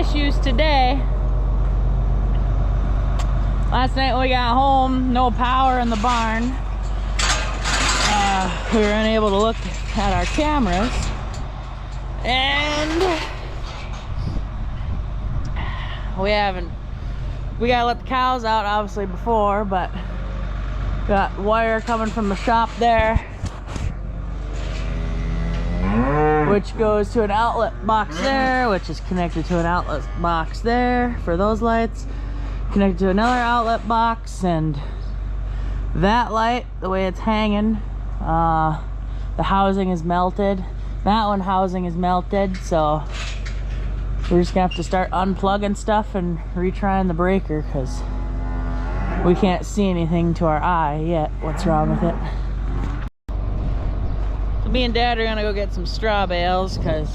issues today. Last night we got home, no power in the barn. We were unable to look at our cameras. And we gotta let the cows out obviously before, but got wire coming from the shop there, which goes to an outlet box there, which is connected to an outlet box there for those lights, connected to another outlet box, and that light, the way it's hanging, the housing is melted. That one housing is melted, so we're just gonna have to start unplugging stuff and retrying the breaker because we can't see anything to our eye yet what's wrong with it. So me and Dad are gonna go get some straw bales because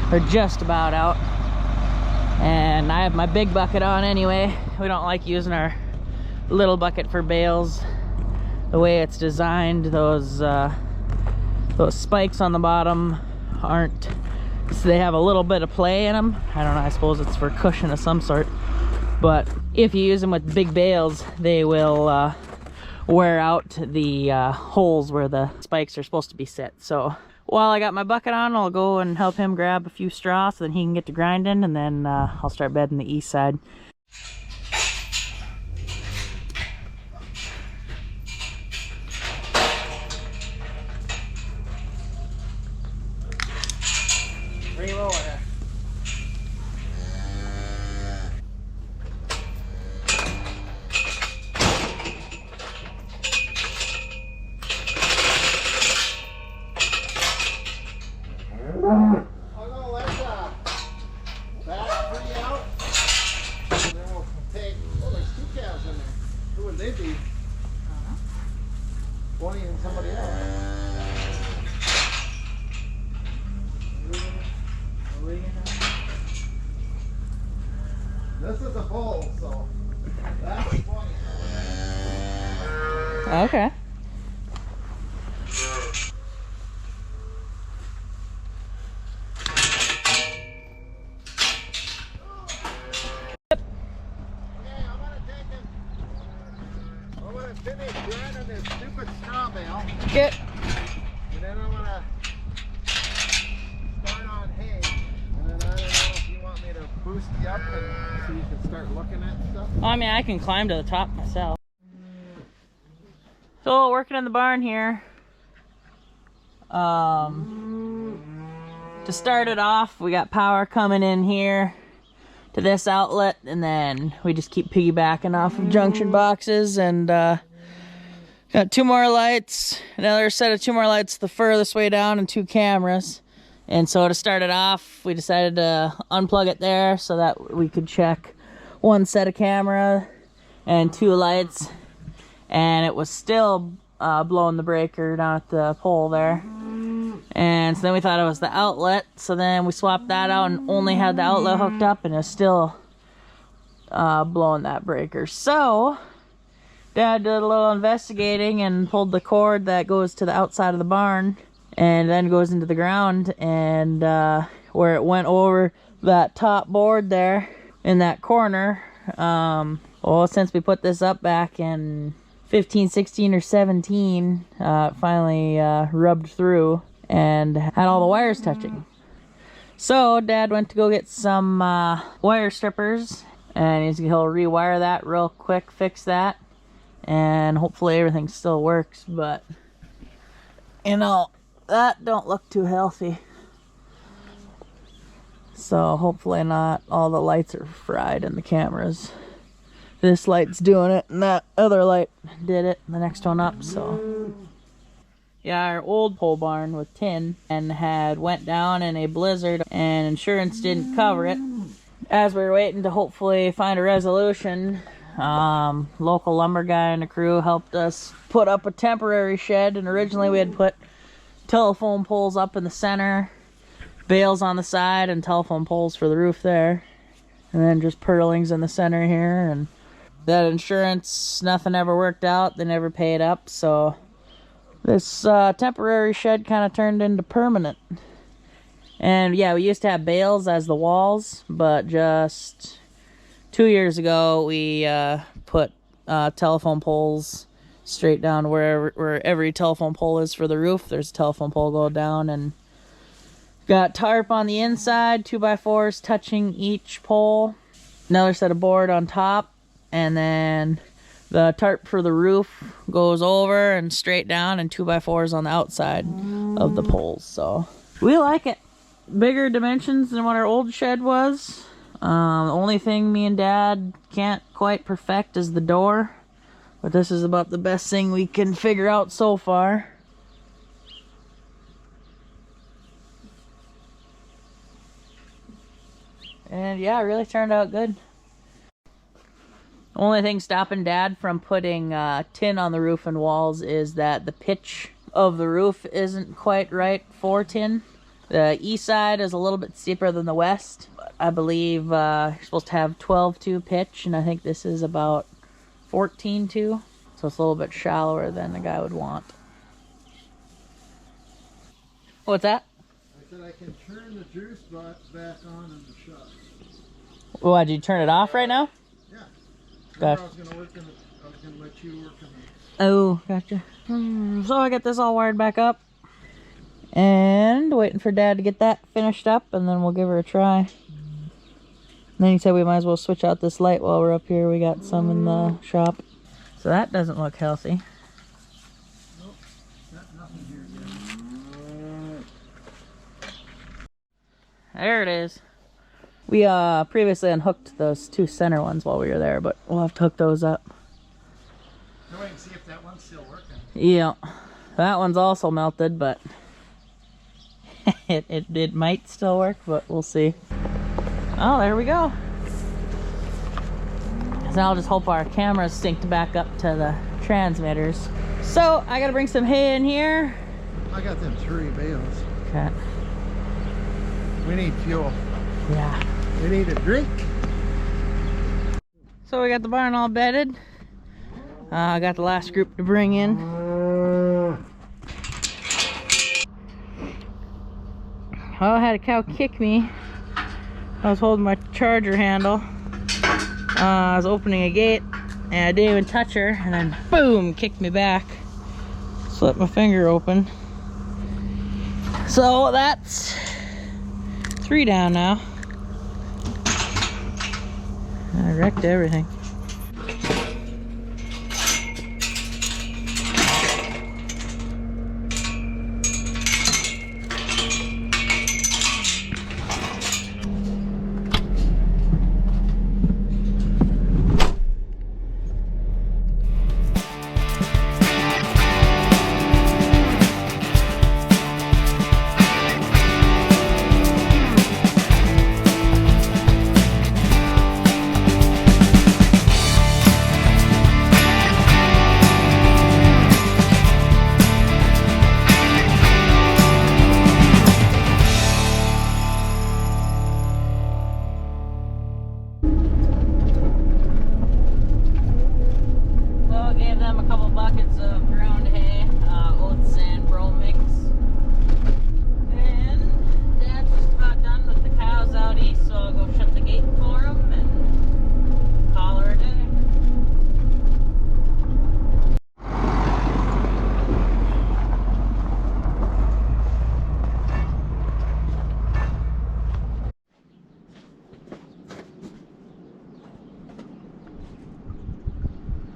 they're just about out. And I have my big bucket on anyway. We don't like using our little bucket for bales. The way it's designed, those spikes on the bottom aren't, so they have a little bit of play in them. I don't know, I suppose it's for cushion of some sort. But if you use them with big bales, they will wear out the holes where the spikes are supposed to be set. So while I got my bucket on, I'll go and help him grab a few straw so that he can get to grinding, and then I'll start bedding the east side. This is a bull, so that's 20. Okay. I'm gonna finish grinding this stupid straw bale. Good. And then I'm gonna start on hay. And then I don't know if you want me to boost you up and so you can start looking at stuff. I mean, I can climb to the top myself. So working in the barn here. To start it off, we got power coming in here to this outlet, and then we just keep piggybacking off of junction boxes, and got 2 more lights, another set of 2 more lights the furthest way down, and 2 cameras. And so to start it off, we decided to unplug it there so that we could check 1 set of camera and 2 lights, and it was still blowing the breaker down at the pole there. And so then we thought it was the outlet, so then we swapped that out and only had the outlet hooked up, and it's still blowing that breaker. So Dad did a little investigating and pulled the cord that goes to the outside of the barn and then goes into the ground, and where it went over that top board there in that corner. Well, since we put this up back in 15, 16, or 17, it finally rubbed through and had all the wires touching. So Dad went to go get some wire strippers, and he'll rewire that real quick, fix that, and hopefully everything still works. But you know, that don't look too healthy, so hopefully not all the lights are fried in the cameras. This light's doing it, and that other light did it, the next one up. So yeah, our old pole barn with tin and had went down in a blizzard, and insurance didn't cover it. As we were waiting to hopefully find a resolution, local lumber guy and the crew helped us put up a temporary shed. And originally we had put telephone poles up in the center, bales on the side, and telephone poles for the roof there, and then just purlings in the center here. And that insurance, nothing ever worked out. They never paid up, so this temporary shed kind of turned into permanent. And yeah, we used to have bales as the walls, but just 2 years ago we put telephone poles straight down where every telephone pole is for the roof. There's a telephone pole go down, and got tarp on the inside, 2x4s touching each pole, another set of board on top, and then the tarp for the roof goes over and straight down, and 2x4s on the outside of the poles. So we like it. Bigger dimensions than what our old shed was. The only thing me and Dad can't quite perfect is the door, but this is about the best thing we can figure out so far. And yeah, it really turned out good. Only thing stopping Dad from putting tin on the roof and walls is that the pitch of the roof isn't quite right for tin. The east side is a little bit steeper than the west. But I believe you're supposed to have 12-2 pitch, and I think this is about 14-2. So it's a little bit shallower than the guy would want. What's that? I said I can turn the juice box back on in the shop. Why, did you turn it off right now? Yeah. Gotcha. I was gonna let you work in the... Oh, gotcha. So I got this all wired back up. And waiting for Dad to get that finished up, and then we'll give her a try. And then he said we might as well switch out this light while we're up here. We got some in the shop. So that doesn't look healthy. Nope. Nothing here yet. There it is. We previously unhooked those 2 center ones while we were there, but we'll have to hook those up. Now I can see if that one's still working. Yeah. That one's also melted, but it might still work, but we'll see. Oh, there we go. So I'll just hope our camera's synced back up to the transmitters. So I gotta bring some hay in here. I got them 3 bales. Okay. We need fuel. Yeah. We need a drink. So we got the barn all bedded. I got the last group to bring in. Oh, I had a cow kick me. I was holding my charger handle. I was opening a gate and I didn't even touch her, and then boom, kicked me back. Slipped my finger open. So that's 3 down now. I wrecked everything.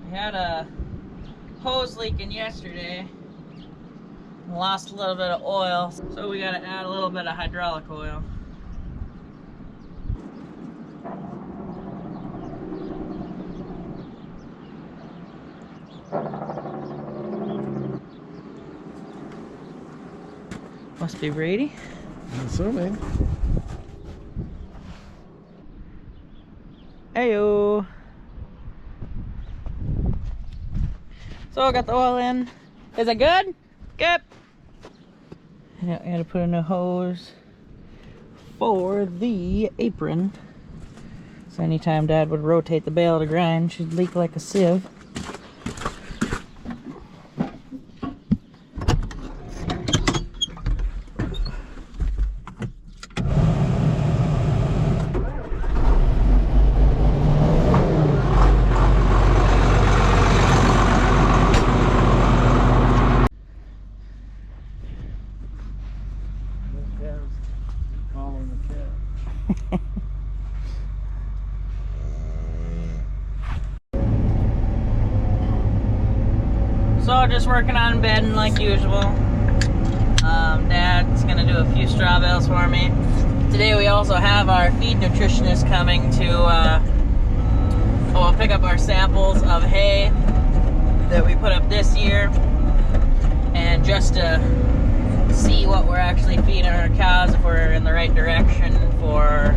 We had a hose leaking yesterday. Lost a little bit of oil, so we got to add a little bit of hydraulic oil. Must be Brady. I'm assuming. Heyo. So I got the oil in. Is it good? Good. Yeah, I had to put in a hose for the apron. So anytime Dad would rotate the bale to grind, she'd leak like a sieve. So just working on bedding like usual. Dad's gonna do a few straw bales for me. Today we also have our feed nutritionist coming to pick up our samples of hay that we put up this year, and just to see what we're actually feeding our cows, if we're in the right direction for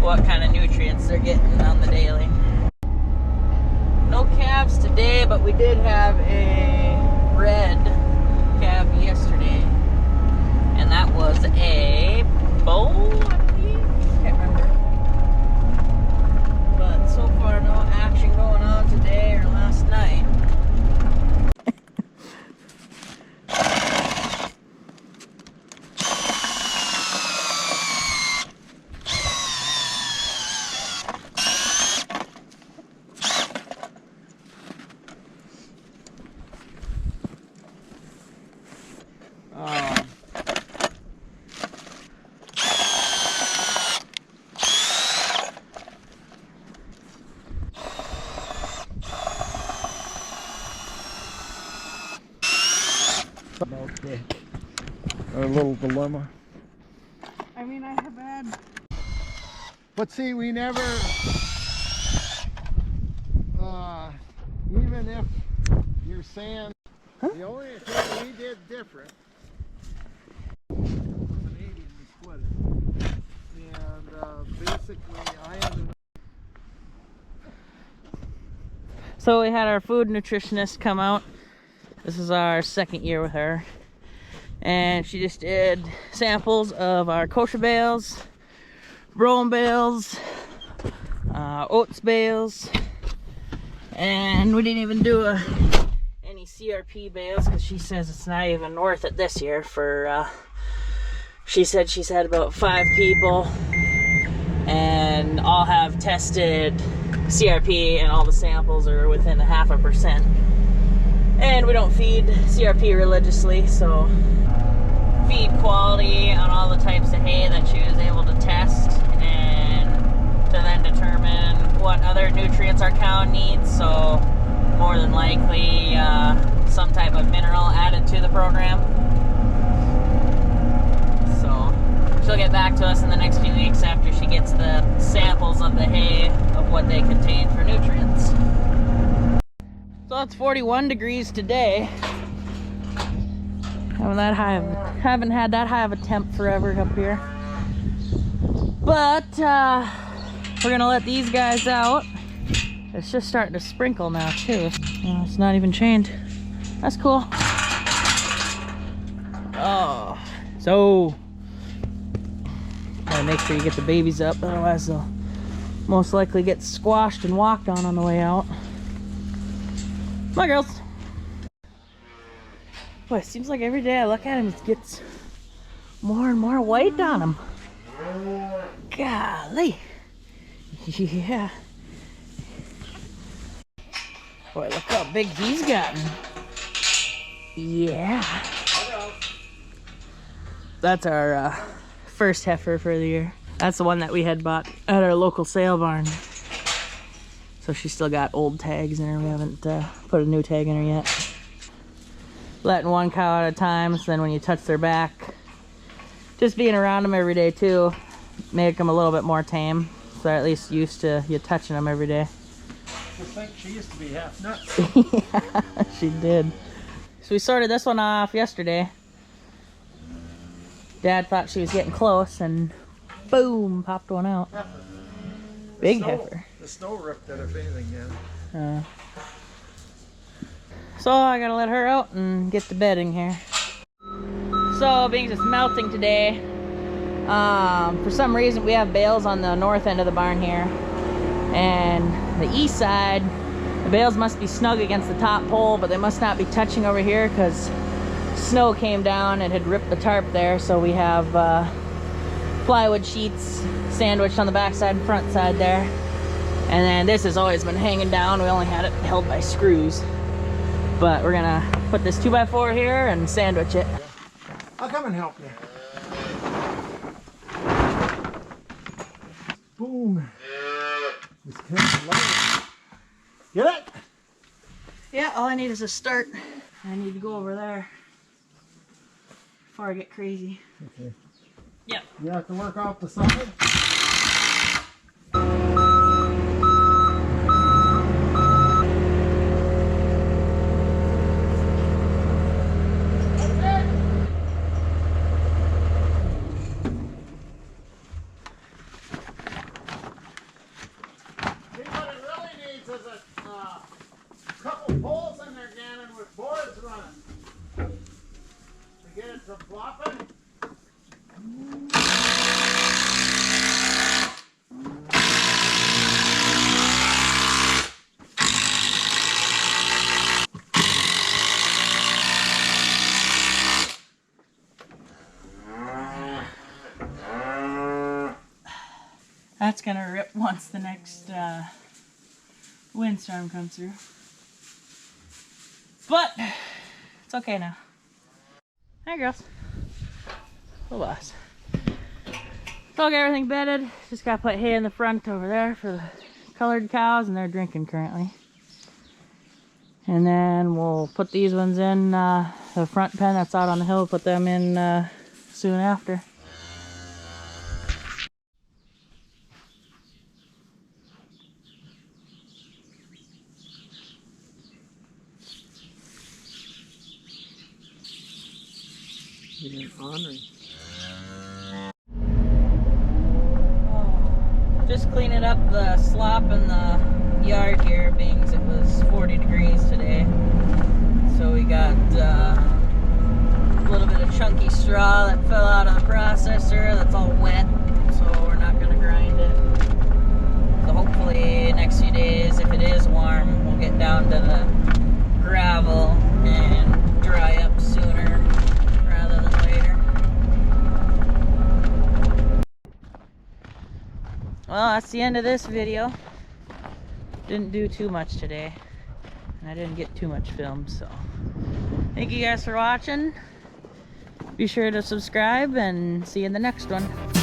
what kind of nutrients they're getting on the daily. No calves today, but we did have a red calf yesterday, and that was a bull, I believe. Can't remember. But so far, no action going on today or last night. About our little dilemma. I mean, I have had... But see, we never, even if you're saying, the only thing we did different was an 80 and we split it. And basically, I ended up... So we had our food nutritionist come out. This is our second year with her. And she just did samples of our kosher bales, brome bales, oats bales, and we didn't even do any CRP bales because she says it's not even worth it this year. For she said she's had about 5 people and all have tested CRP, and all the samples are within 0.5%. And we don't feed CRP religiously, so feed quality on all the types of hay that she was able to test, and to then determine what other nutrients our cow needs. So more than likely some type of mineral added to the program. So she'll get back to us in the next few weeks after she gets the samples of the hay of what they contain for nutrients. So it's 41 degrees today. Haven't had that high of a temp forever up here. But we're gonna let these guys out. It's just starting to sprinkle now too. Oh, it's not even chained. That's cool. Oh, so gotta make sure you get the babies up, otherwise they'll most likely get squashed and walked on the way out. My girls. Boy, it seems like every day I look at him, it gets more and more white on him. Golly. Yeah. Boy, look how big he's gotten. Yeah. That's our first heifer for the year. That's the one that we had bought at our local sale barn. So she's still got old tags in her. We haven't put a new tag in her yet. Letting one cow at a time, so then when you touch their back, just being around them every day too, make them a little bit more tame. So they're at least used to you touching them every day. I think she used to be half nuts. Yeah, she did. So we sorted this one off yesterday. Dad thought she was getting close and boom, popped one out. Heifer. Big heifer. The snow ripped it, if anything, yeah. So I gotta let her out and get to bedding here. So being it's melting today, for some reason we have bales on the north end of the barn here, and the east side, the bales must be snug against the top pole, but they must not be touching over here because snow came down and had ripped the tarp there. So we have plywood sheets sandwiched on the back side and front side there. And then this has always been hanging down. We only had it held by screws. But we're gonna put this 2x4 here and sandwich it. I'll come and help you. Yeah, all I need is a start. I need to go over there before I get crazy. Okay. Yep. You have to work off the side? Couple poles in there, Gannon, with boards running to get it from flopping. That's gonna rip once the next windstorm comes through. But it's okay now. Hi, girls. Oh, boss. So I'll get everything bedded. Just gotta put hay in the front over there for the colored cows, and they're drinking currently. And then we'll put these ones in the front pen that's out on the hill. Put them in soon after. Just cleaning up the slop in the yard here, being as it was 40 degrees today. So we got a little bit of chunky straw that fell out of the processor that's all wet, so we're not going to grind it. So hopefully next few days, if it is warm, we'll get down to the gravel and dry up sooner rather than later. Well, that's the end of this video. Didn't do too much today, and I didn't get too much film, so thank you guys for watching. Be sure to subscribe, and see you in the next one.